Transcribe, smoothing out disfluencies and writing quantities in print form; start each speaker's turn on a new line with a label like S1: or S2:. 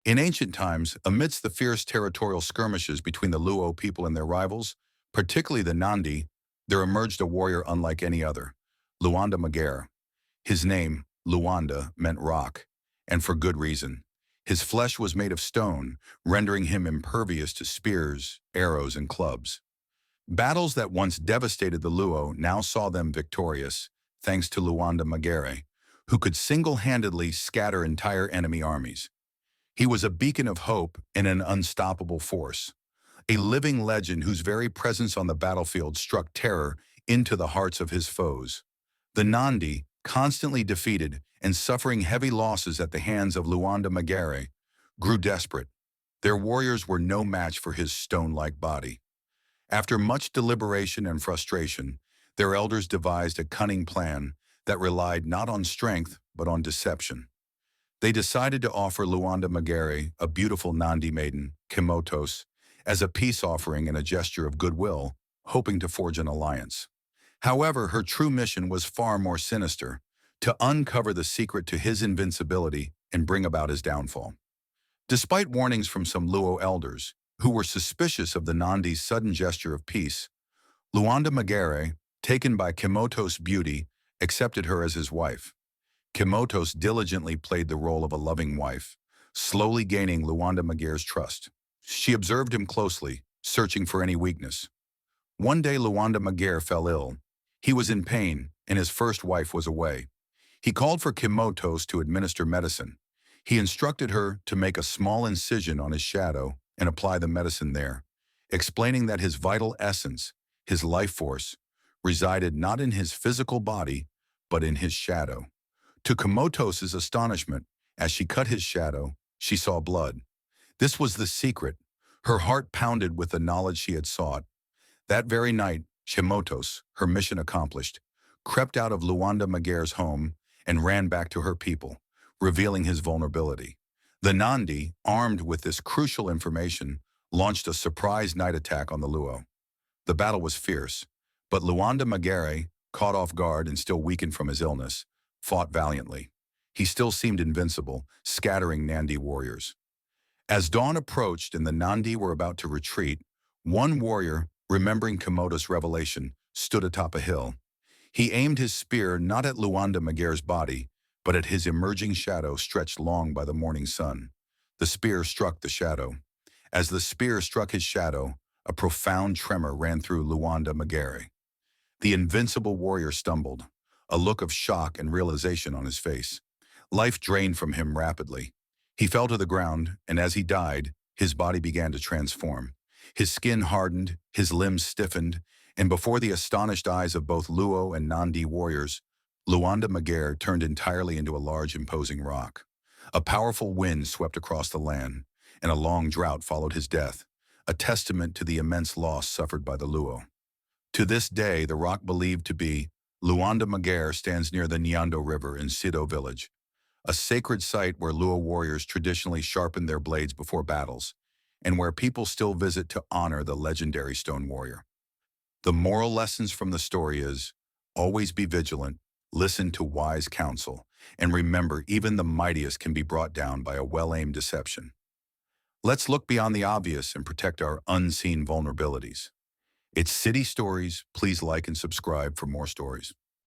S1: In ancient times, amidst the fierce territorial skirmishes between the Luo people and their rivals, particularly the Nandi, there emerged a warrior unlike any other, Luanda Magere. His name, Luanda, meant rock, and for good reason. His flesh was made of stone, rendering him impervious to spears, arrows, and clubs. Battles that once devastated the Luo now saw them victorious, thanks to Luanda Magere, who could single-handedly scatter entire enemy armies. He was a beacon of hope and an unstoppable force, a living legend whose very presence on the battlefield struck terror into the hearts of his foes. The Nandi, constantly defeated and suffering heavy losses at the hands of Luanda Magere, grew desperate. Their warriors were no match for his stone-like body. After much deliberation and frustration, their elders devised a cunning plan that relied not on strength but on deception. They decided to offer Luanda Magere, a beautiful Nandi maiden, Kimotos, as a peace offering and a gesture of goodwill, hoping to forge an alliance. However, her true mission was far more sinister, to uncover the secret to his invincibility and bring about his downfall. Despite warnings from some Luo elders, who were suspicious of the Nandi's sudden gesture of peace, Luanda Magere, taken by Kimotos' beauty, accepted her as his wife. Kimotos diligently played the role of a loving wife, slowly gaining Luanda Magere's trust. She observed him closely, searching for any weakness. One day Luanda Magere fell ill. He was in pain, and his first wife was away. He called for Kimotos to administer medicine. He instructed her to make a small incision on his shadow and apply the medicine there, explaining that his vital essence, his life force, resided not in his physical body, but in his shadow. To Kimotos' astonishment, as she cut his shadow, she saw blood. This was the secret. Her heart pounded with the knowledge she had sought. That very night, Kimotos, her mission accomplished, crept out of Luanda Magere's home and ran back to her people, revealing his vulnerability. The Nandi, armed with this crucial information, launched a surprise night attack on the Luo. The battle was fierce, but Luanda Magere, caught off guard and still weakened from his illness, fought valiantly. He still seemed invincible, scattering Nandi warriors. As dawn approached and the Nandi were about to retreat, one warrior, remembering Kimotos' revelation, stood atop a hill. He aimed his spear not at Luanda Magere's body, but at his emerging shadow stretched long by the morning sun. The spear struck the shadow. As the spear struck his shadow, a profound tremor ran through Luanda Magere. The invincible warrior stumbled, a look of shock and realization on his face. Life drained from him rapidly. He fell to the ground, and as he died, his body began to transform. His skin hardened, his limbs stiffened, and before the astonished eyes of both Luo and Nandi warriors, Luanda Magere turned entirely into a large, imposing rock. A powerful wind swept across the land, and a long drought followed his death, a testament to the immense loss suffered by the Luo. To this day, the rock believed to be Luanda Magere stands near the Nyando River in Sido village, a sacred site where Luo warriors traditionally sharpened their blades before battles, and where people still visit to honor the legendary stone warrior. The moral lessons from the story is, always be vigilant, listen to wise counsel, and remember even the mightiest can be brought down by a well-aimed deception. Let's look beyond the obvious and protect our unseen vulnerabilities. It's City Stories. Please like and subscribe for more stories.